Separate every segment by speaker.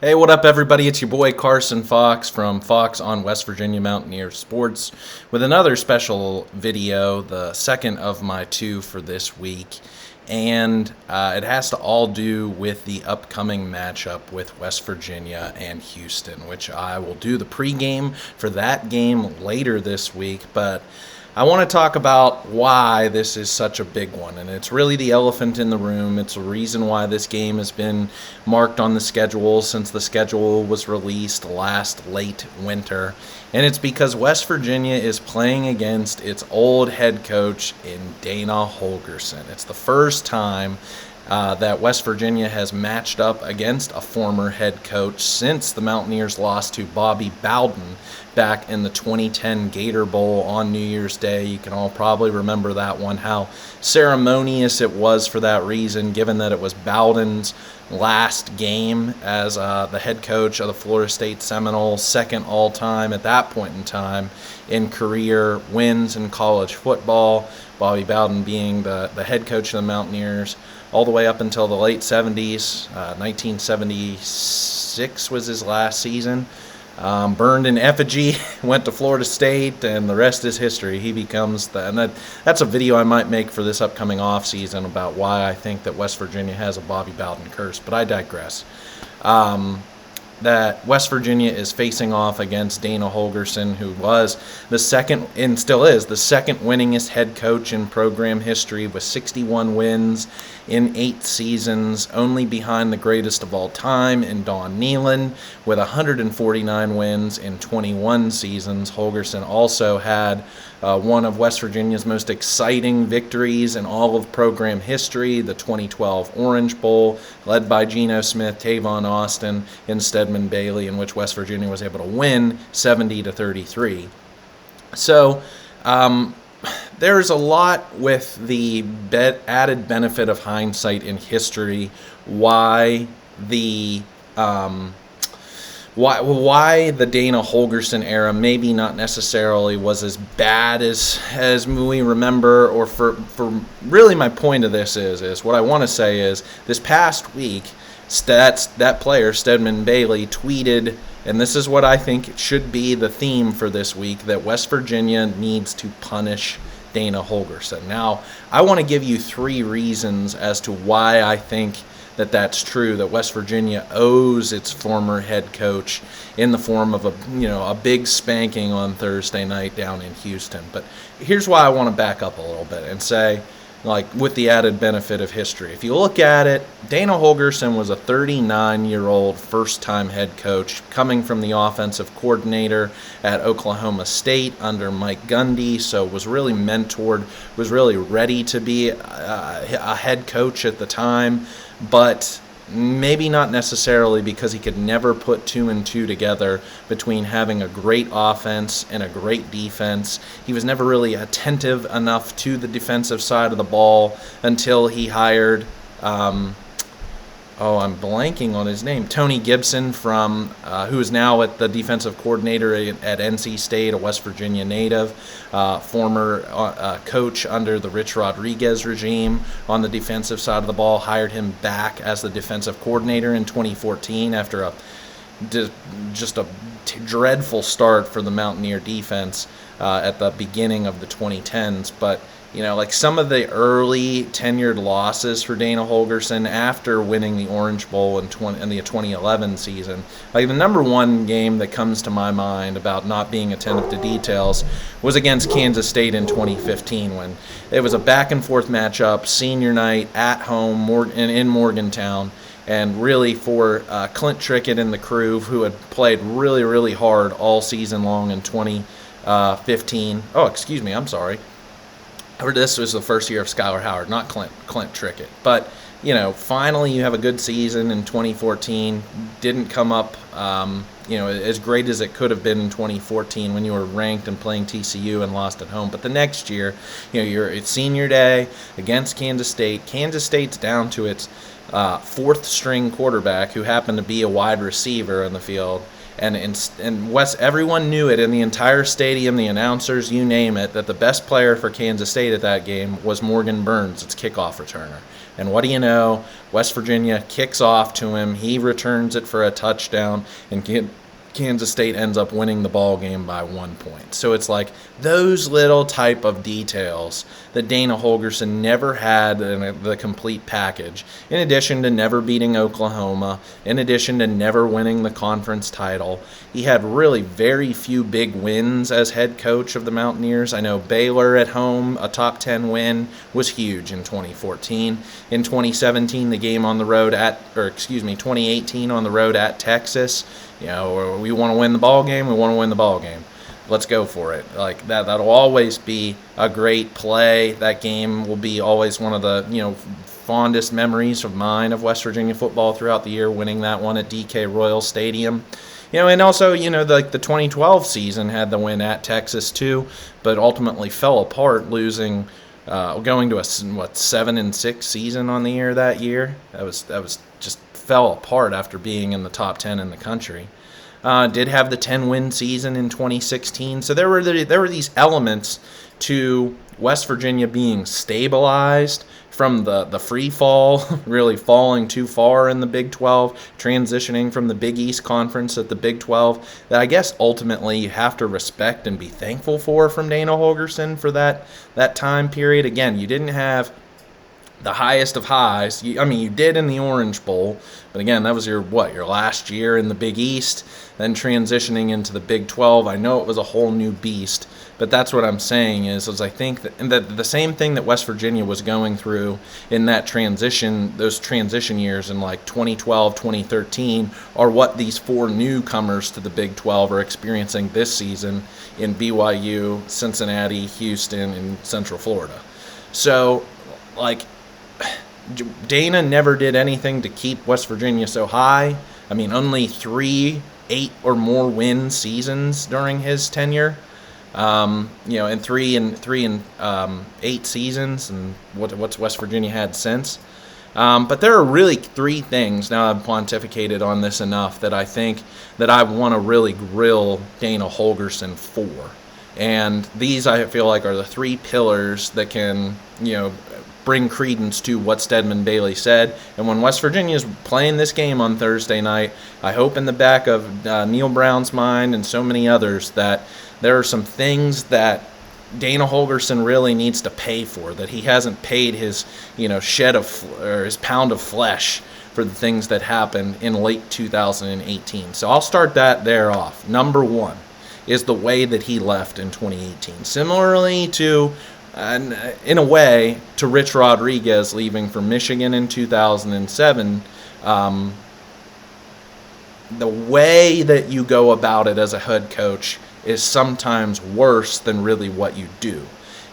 Speaker 1: Hey, what up, everybody? It's your boy Carson Fox from Fox on West Virginia Mountaineers Sports with another special video, the second of my two for this week. And it has to all do with the upcoming matchup with West Virginia and Houston, which I will do the pregame for that game later this week. But I want to talk about why this is such a big one, and it's really the elephant in the room. It's the reason why this game has been marked on the schedule since the schedule was released last late winter, and it's because West Virginia is playing against its old head coach in Dana Holgorsen. It's the first time that West Virginia has matched up against a former head coach since the Mountaineers lost to Bobby Bowden back in the 2010 Gator Bowl on New Year's Day. You can all probably remember that one, how ceremonious it was for that reason, given that it was Bowden's last game as the head coach of the Florida State Seminoles, second all-time at that point in time in career wins in college football. Bobby Bowden being the head coach of the Mountaineers all the way up until the late 70s. 1976 was his last season. Burned in effigy, went to Florida State, and the rest is history. He becomes that's a video I might make for this upcoming offseason about why I think that West Virginia has a Bobby Bowden curse, but I digress. That West Virginia is facing off against Dana Holgorsen, who was the second, and still is, the second winningest head coach in program history with 61 wins in 8 seasons, only behind the greatest of all time in Don Nehlen with 149 wins in 21 seasons. Holgorsen also had one of West Virginia's most exciting victories in all of program history, the 2012 Orange Bowl, led by Geno Smith, Tavon Austin, and Stedman Bailey, in which West Virginia was able to win 70-33. So there's a lot with the added benefit of hindsight in history why the Dana Holgorsen era maybe not necessarily was as bad as we remember, or for really my point of this is what I want to say is this past week that player Stedman Bailey tweeted, and this is what I think should be the theme for this week, that West Virginia needs to punish Dana Holgorsen. Now, I want to give you 3 reasons as to why I think that that's true, that West Virginia owes its former head coach in the form of a big spanking on Thursday night down in Houston. But here's why I want to back up a little bit and say, with the added benefit of history. If you look at it, Dana Holgorsen was a 39-year-old first-time head coach coming from the offensive coordinator at Oklahoma State under Mike Gundy, so was really mentored, was really ready to be a head coach at the time, but maybe not necessarily because he could never put 2 and 2 together between having a great offense and a great defense. He was never really attentive enough to the defensive side of the ball until he hired, I'm blanking on his name, Tony Gibson, from who is now the defensive coordinator at NC State, a West Virginia native, former coach under the Rich Rodriguez regime on the defensive side of the ball, hired him back as the defensive coordinator in 2014 after just a dreadful start for the Mountaineer defense at the beginning of the 2010s. But some of the early tenured losses for Dana Holgorsen after winning the Orange Bowl in the 2011 season, the number one game that comes to my mind about not being attentive to details was against Kansas State in 2015, when it was a back-and-forth matchup, senior night at home in Morgantown. And really for Clint Trickett and the crew, who had played really, really hard all season long in 2015. This was the first year of Skylar Howard, not Clint Trickett. But, finally you have a good season in 2014. Didn't come up, as great as it could have been in 2014 when you were ranked and playing TCU and lost at home. But the next year, it's senior day against Kansas State. Kansas State's down to its 4th-string quarterback, who happened to be a wide receiver in the field. And West, everyone knew it in the entire stadium, the announcers, you name it, that the best player for Kansas State at that game was Morgan Burns, its kickoff returner. And what do you know? West Virginia kicks off to him. He returns it for a touchdown, and Kansas State ends up winning the ball game by 1 point. So it's like those little type of details that Dana Holgorsen never had in the complete package, in addition to never beating Oklahoma, in addition to never winning the conference title. He had really very few big wins as head coach of the Mountaineers. I know Baylor at home, a top 10 win, was huge in 2014. In 2017, the game on the road 2018 on the road at Texas. You know, we want to win the ball game. We want to win the ball game. Let's go for it. Like that. That'll always be a great play. That game will be always one of the fondest memories of mine of West Virginia football throughout the year. Winning that one at DK Royal Stadium. And also the 2012 season had the win at Texas too, but ultimately fell apart, losing, going to a 7-6 season on the year that year. That was just fell apart after being in the top 10 in the country. Did have the 10-win season in 2016. So there were these elements to West Virginia being stabilized from the free fall, really falling too far in the Big 12, transitioning from the Big East Conference at the Big 12, that I guess ultimately you have to respect and be thankful for from Dana Holgorsen for that time period. Again, you didn't have the highest of highs. You did in the Orange Bowl, but again, that was your last year in the Big East, then transitioning into the Big 12. I know it was a whole new beast, but that's what I'm saying is I think that the same thing that West Virginia was going through in those transition years in like 2012, 2013, are what these four newcomers to the Big 12 are experiencing this season in BYU, Cincinnati, Houston, and Central Florida. So, Dana never did anything to keep West Virginia so high. Only 3 8 or more win seasons during his tenure. And 3 and 8 seasons, and what's West Virginia had since. But there are really 3 things, now I've pontificated on this enough, that I think that I want to really grill Dana Holgorsen for. And these, I feel like, are the 3 pillars that can, bring credence to what Stedman Bailey said. And when West Virginia is playing this game on Thursday night, I hope in the back of Neil Brown's mind and so many others that there are some things that Dana Holgorsen really needs to pay for, that he hasn't paid his his pound of flesh for the things that happened in late 2018. So I'll start that there off. Number 1 is the way that he left in 2018. Similarly to, in a way, to Rich Rodriguez leaving for Michigan in 2007, the way that you go about it as a head coach is sometimes worse than really what you do.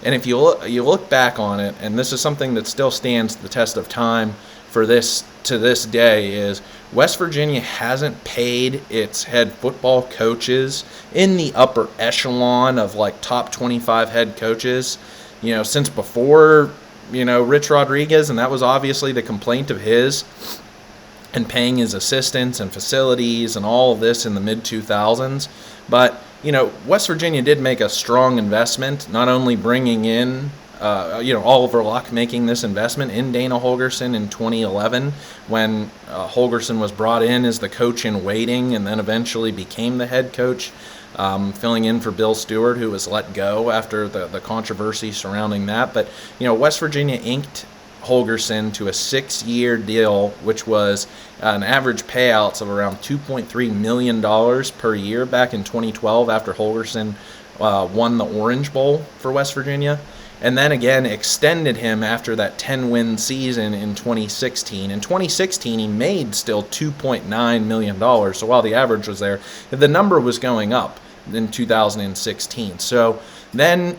Speaker 1: And if you look back on it, and this is something that still stands the test of time to this day, is West Virginia hasn't paid its head football coaches in the upper echelon of top 25 head coaches, since before, Rich Rodriguez, and that was obviously the complaint of his, and paying his assistants and facilities and all of this in the mid-2000s. But, West Virginia did make a strong investment, not only bringing in Oliver Luck making this investment in Dana Holgorsen in 2011 when Holgorsen was brought in as the coach in waiting and then eventually became the head coach, filling in for Bill Stewart, who was let go after the controversy surrounding that. But, West Virginia inked Holgorsen to a 6-year deal, which was an average payouts of around $2.3 million per year back in 2012 after Holgorsen won the Orange Bowl for West Virginia. And then again extended him after that 10-win season in 2016. In 2016, he made still $2.9 million. So while the average was there, the number was going up in 2016. So then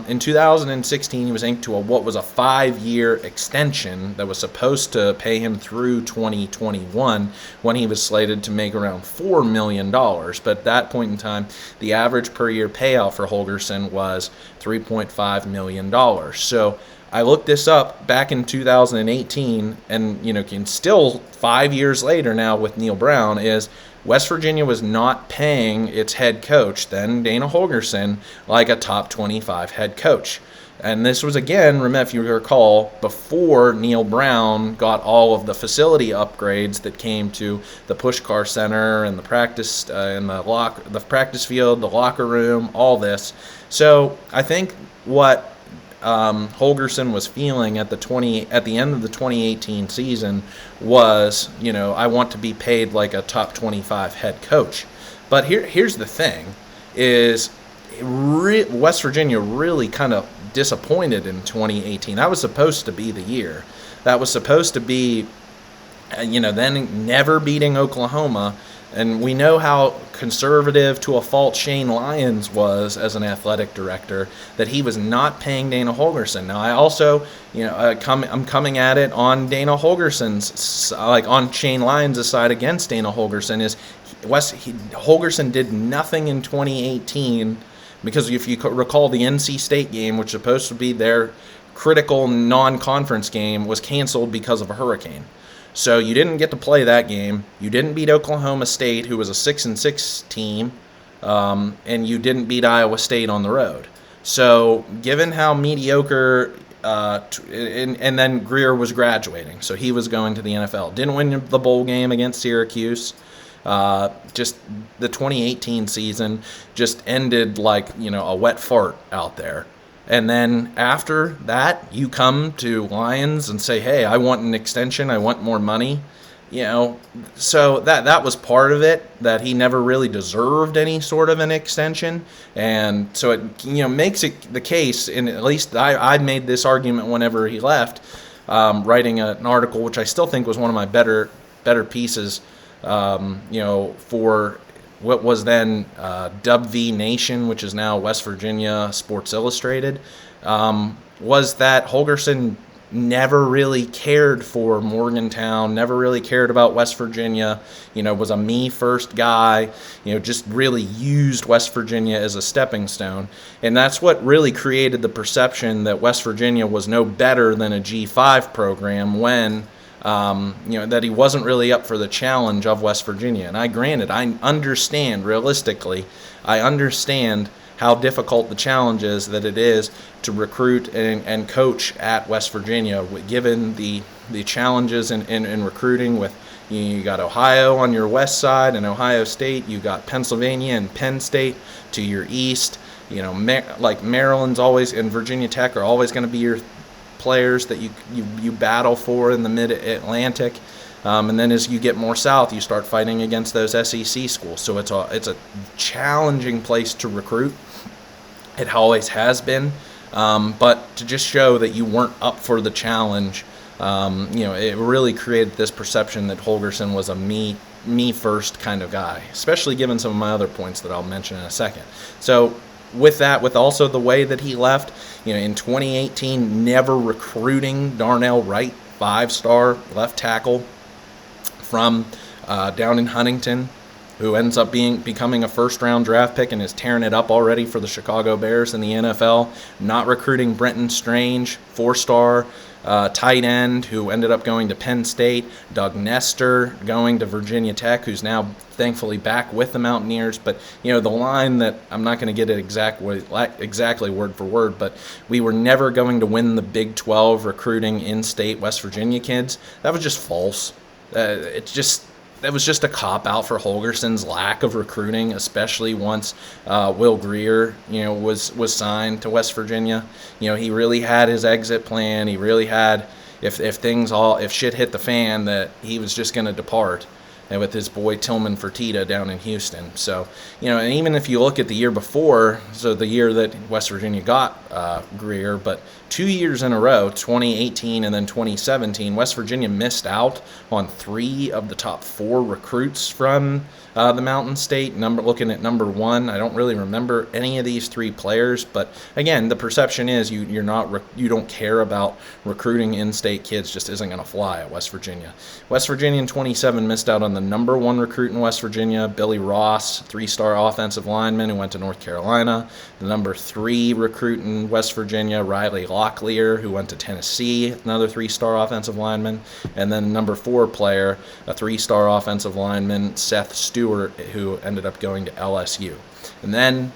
Speaker 1: in 2016, he was inked to what was a 5-year extension that was supposed to pay him through 2021 when he was slated to make around $4 million. But at that point in time, the average per year payout for Holgorsen was $3.5 million. So I looked this up back in 2018, and can still 5 years later now with Neil Brown, is West Virginia was not paying its head coach, then Dana Holgorsen, like a top 25 head coach. And this was, again, remember, if you recall, before Neil Brown got all of the facility upgrades that came to the Pushkar Center and the practice and the practice field, the locker room, all this. So I think what Holgorsen was feeling at the end of the 2018 season was, I want to be paid like a top 25 head coach. But here's the thing, is West Virginia really kind of disappointed in 2018. That was supposed to be the year. That was supposed to be, then never beating Oklahoma. And we know how conservative to a fault Shane Lyons was as an athletic director, that he was not paying Dana Holgorsen. Now, I also, I'm coming at it on Dana Holgorsen's, on Shane Lyons' side against Dana Holgorsen, is Holgorsen did nothing in 2018, because if you recall, the NC State game, which was supposed to be their critical non-conference game, was canceled because of a hurricane. So you didn't get to play that game. You didn't beat Oklahoma State, who was a 6-6 team, and you didn't beat Iowa State on the road. So given how mediocre, and then Greer was graduating, so he was going to the NFL. Didn't win the bowl game against Syracuse. Just the 2018 season just ended like, a wet fart out there. And then after that, you come to Lions and say, hey, I want an extension. I want more money. So that was part of it, that he never really deserved any sort of an extension. And so it, makes it the case, and at least I made this argument whenever he left, writing an article, which I still think was one of my better pieces, for what was then WV Nation, which is now West Virginia Sports Illustrated, was that Holgorsen never really cared for Morgantown, never really cared about West Virginia, was a me-first guy, just really used West Virginia as a stepping stone. And that's what really created the perception that West Virginia was no better than a G5 program when that he wasn't really up for the challenge of West Virginia. And I understand, realistically, I understand how difficult the challenge is that it is to recruit and coach at West Virginia, given the challenges in recruiting with, you got Ohio on your west side and Ohio State, you got Pennsylvania and Penn State to your east, like Maryland's always, and Virginia Tech are always going to be your players that you battle for in the mid-Atlantic, and then as you get more south, you start fighting against those SEC schools. So it's a challenging place to recruit. It always has been, but to just show that you weren't up for the challenge, it really created this perception that Holgorsen was a me first kind of guy, especially given some of my other points that I'll mention in a second. So with that, with also the way that he left, in 2018, never recruiting Darnell Wright, 5-star left tackle from down in Huntington, who ends up becoming a first-round draft pick and is tearing it up already for the Chicago Bears in the NFL. Not recruiting Brenton Strange, 4-star tight end, who ended up going to Penn State. Doug Nestor going to Virginia Tech, who's now thankfully back with the Mountaineers. But, the line that, I'm not going to get it exactly word for word, but we were never going to win the Big 12 recruiting in-state West Virginia kids. That was just false. That was just a cop-out for Holgorsen's lack of recruiting, especially once Will Grier, was signed to West Virginia. He really had his exit plan. He really had, if shit hit the fan, that he was just going to depart. And with his boy Tillman Fertitta down in Houston. So, and even if you look at the year before, so the year that West Virginia got Grier, but 2 years in a row, 2018 and then 2017, West Virginia missed out on 3 of the top 4 recruits from the Mountain State. Looking at number 1, I don't really remember any of these 3 players, but again, the perception is you don't care about recruiting in-state kids. Just isn't going to fly at West Virginia. West Virginia in 27 missed out on the number 1 recruit in West Virginia, Billy Ross, 3-star offensive lineman who went to North Carolina. The number 3 recruit in West Virginia, Riley Locklear, who went to Tennessee, another 3-star offensive lineman. And then number 4 player, a 3-star offensive lineman, Seth Stewart, who ended up going to LSU. And then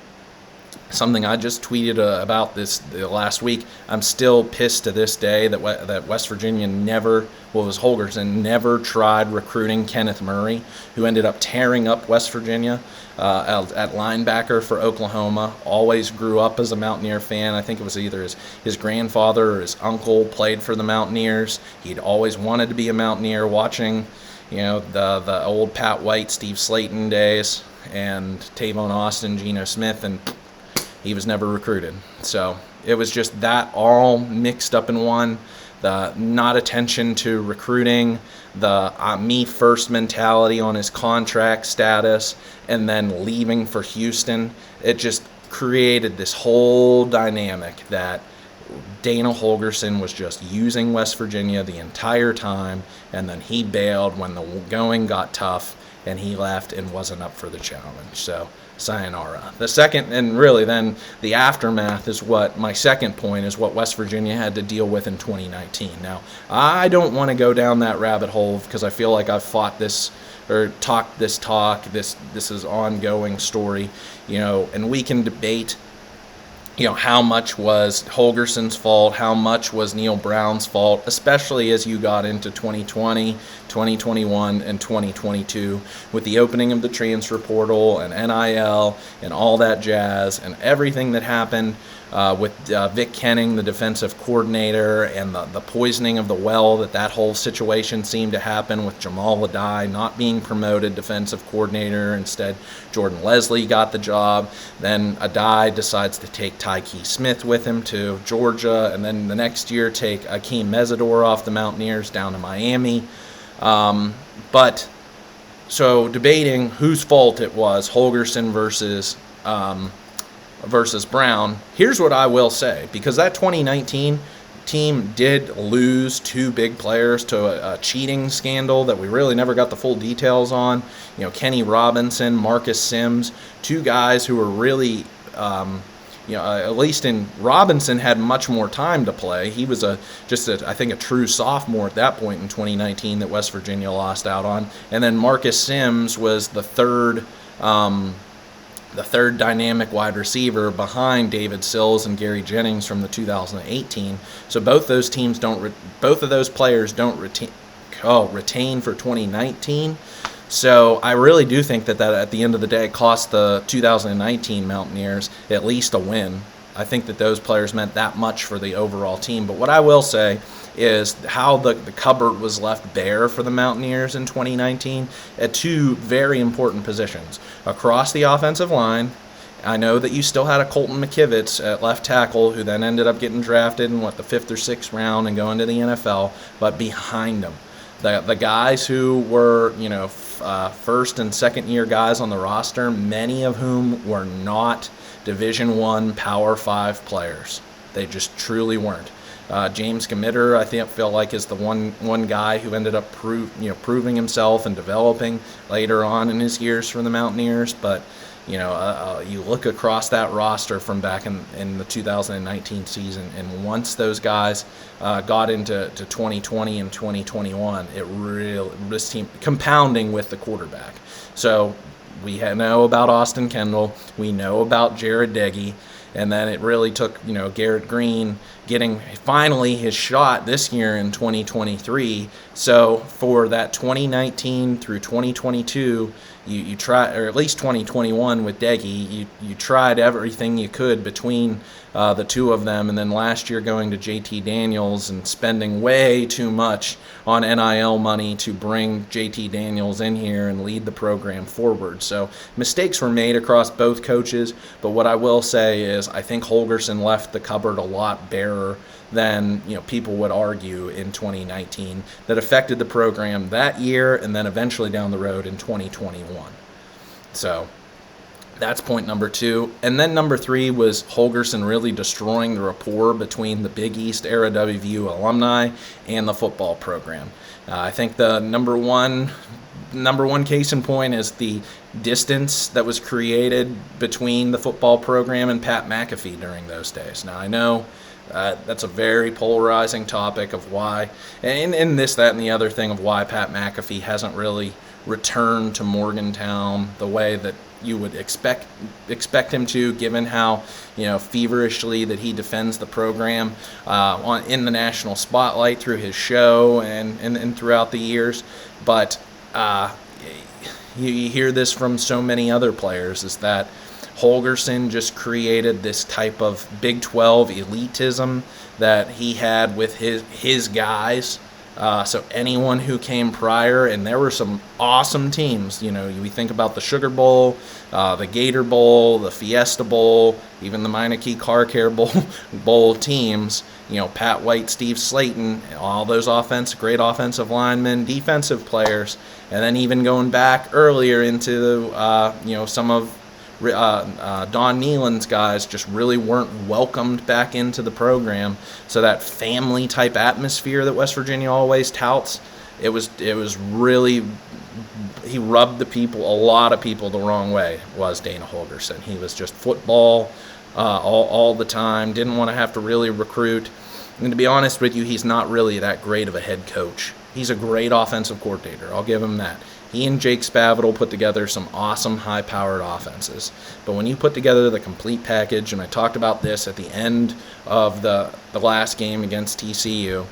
Speaker 1: something I just tweeted about this last week. I'm still pissed to this day that West Virginia Holgorsen never tried recruiting Kenneth Murray, who ended up tearing up West Virginia at linebacker for Oklahoma. Always grew up as a Mountaineer fan. I think it was either his grandfather or his uncle played for the Mountaineers. He'd always wanted to be a Mountaineer, watching the old Pat White, Steve Slayton days, and Tavon Austin, Geno Smith, and he was never recruited. So it was just that all mixed up in one. The not attention to recruiting, the me first mentality on his contract status, and then leaving for Houston. It just created this whole dynamic that Dana Holgorsen was just using West Virginia the entire time, and then he bailed when the going got tough, and he left and wasn't up for the challenge. So sayonara. The second, and really then the aftermath is what my second point is, what West Virginia had to deal with in 2019. Now, I don't want to go down that rabbit hole because I feel like I've fought this or talked this talk. This is ongoing story, and we can debate how much was Holgorsen's fault, how much was Neil Brown's fault, especially as you got into 2020, 2021, and 2022 with the opening of the transfer portal and NIL and all that jazz and everything that happened with Vic Kenning, the defensive coordinator, and the poisoning of the well that whole situation seemed to happen with Jamal Adai not being promoted defensive coordinator. Instead, Jordan Leslie got the job. Then Adai decides to take Tyke Smith with him to Georgia, and then the next year take Akeem Mesidor off the Mountaineers down to Miami. But so debating whose fault it was, Holgorsen versus Brown, here's what I will say, because that 2019 team did lose two big players to a cheating scandal that we really never got the full details on. Kenny Robinson, Marcus Sims, two guys who were really, at least in Robinson had much more time to play. He was I think a true sophomore at that point in 2019 that West Virginia lost out on. And then Marcus Sims was the third dynamic wide receiver behind David Sills and Gary Jennings from the 2018. So both of those players don't retain for 2019. So I really do think that at the end of the day cost the 2019 Mountaineers at least a win. I think that those players meant that much for the overall team. But what I will say is how the cupboard was left bare for the Mountaineers in 2019 at two very important positions. Across the offensive line, I know that you still had a Colton McKivitz at left tackle who then ended up getting drafted in the 5th or 6th round and going to the NFL, but behind him, the guys who were, first and second year guys on the roster, many of whom were not Division I Power 5 players. They just truly weren't. James Gamitter, I feel like, is the one guy who ended up proving himself and developing later on in his years for the Mountaineers. But you look across that roster from back in the 2019 season, and once those guys got into 2020 and 2021, this team compounding with the quarterback. So we know about Austin Kendall, we know about Jared Deggy. And then it really took, Garrett Green getting finally his shot this year in 2023. So for that 2019 through 2022, you tried, or at least 2021 with Deggy, you tried everything you could between the two of them. And then last year going to JT Daniels and spending way too much on NIL money to bring JT Daniels in here and lead the program forward. So mistakes were made across both coaches. But what I will say is I think Holgorsen left the cupboard a lot barer than people would argue in 2019 that affected the program that year and then eventually down the road in 2021. So that's point number 2. And then number 3 was Holgorsen really destroying the rapport between the Big East era WVU alumni and the football program. I think the number one case in point is the distance that was created between the football program and Pat McAfee during those days. Now, I know that's a very polarizing topic of why, and this, that, and the other thing of why Pat McAfee hasn't really return to Morgantown the way that you would expect him to, given how feverishly that he defends the program in the national spotlight through his show and throughout the years. But you hear this from so many other players, is that Holgorsen just created this type of Big 12 elitism that he had with his guys. So anyone who came prior, and there were some awesome teams. We think about the Sugar Bowl, the Gator Bowl, the Fiesta Bowl, even the Meineke Car Care Bowl teams. Pat White, Steve Slayton, all those great offensive linemen, defensive players, and then even going back earlier into some of Don Nealon's guys just really weren't welcomed back into the program. So that family type atmosphere that West Virginia always touts, it was really, he rubbed a lot of people the wrong way, was Dana Holgorsen. He was just football all the time, didn't want to have to really recruit. And to be honest with you, he's not really that great of a head coach. He's a great offensive coordinator, I'll give him that. He and Jake Spavital put together some awesome high-powered offenses. But when you put together the complete package, and I talked about this at the end of the last game against TCU,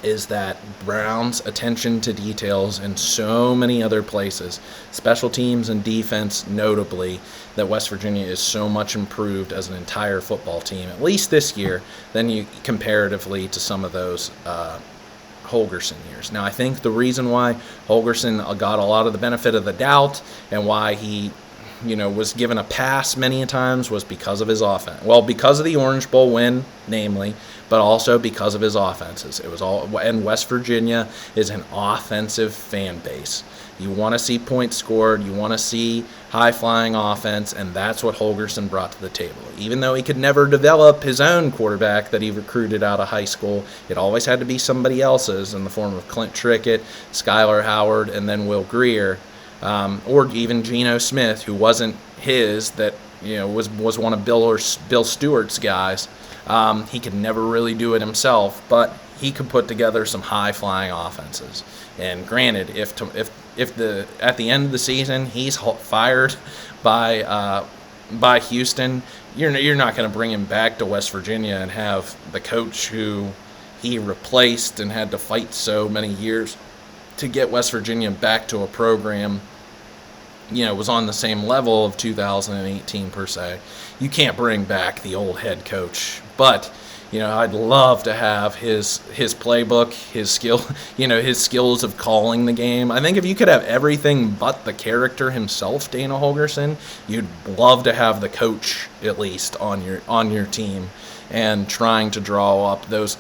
Speaker 1: is that Brown's attention to details in so many other places, special teams and defense notably, that West Virginia is so much improved as an entire football team, at least this year, than you comparatively to some of those Holgorsen years. Now, I think the reason why Holgorsen got a lot of the benefit of the doubt and why he, was given a pass many a times was because of his offense. Well, because of the Orange Bowl win, namely, but also because of his offenses. It was all, and West Virginia is an offensive fan base. You want to see points scored, you want to see high-flying offense, and that's what Holgorsen brought to the table. Even though he could never develop his own quarterback that he recruited out of high school, it always had to be somebody else's in the form of Clint Trickett, Skylar Howard, and then Will Greer, or even Geno Smith, who wasn't his, that was one of Bill Stewart's guys. He could never really do it himself, but he could put together some high-flying offenses. And granted, if at the end of the season he's fired by Houston, you're not going to bring him back to West Virginia and have the coach who he replaced and had to fight so many years to get West Virginia back to a program, was on the same level of 2018 per se. You can't bring back the old head coach, but I'd love to have his playbook, his skills of calling the game. I think if you could have everything but the character himself, Dana Holgorsen, you'd love to have the coach at least on your team and trying to draw up those,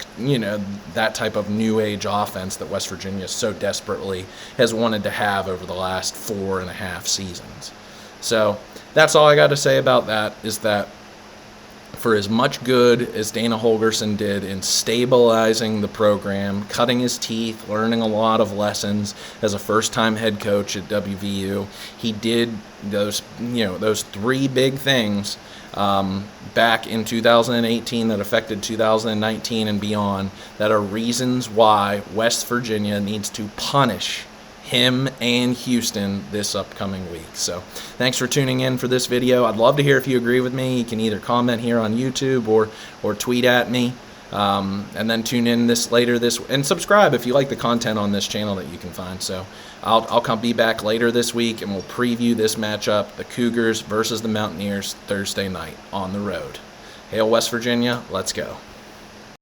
Speaker 1: that type of new age offense that West Virginia so desperately has wanted to have over the last 4.5 seasons. So that's all I got to say about that, is that for as much good as Dana Holgorsen did in stabilizing the program, cutting his teeth, learning a lot of lessons as a first-time head coach at WVU, he did those three big things back in 2018 that affected 2019 and beyond, that are reasons why West Virginia needs to punish him and Houston this upcoming week. So thanks for tuning in for this video. I'd love to hear if you agree with me. You can either comment here on YouTube or tweet at me, and then tune in later and subscribe if you like the content on this channel that you can find. So I'll be back later this week, and we'll preview this matchup, the Cougars versus the Mountaineers, Thursday night on the road. Hail West Virginia, let's go.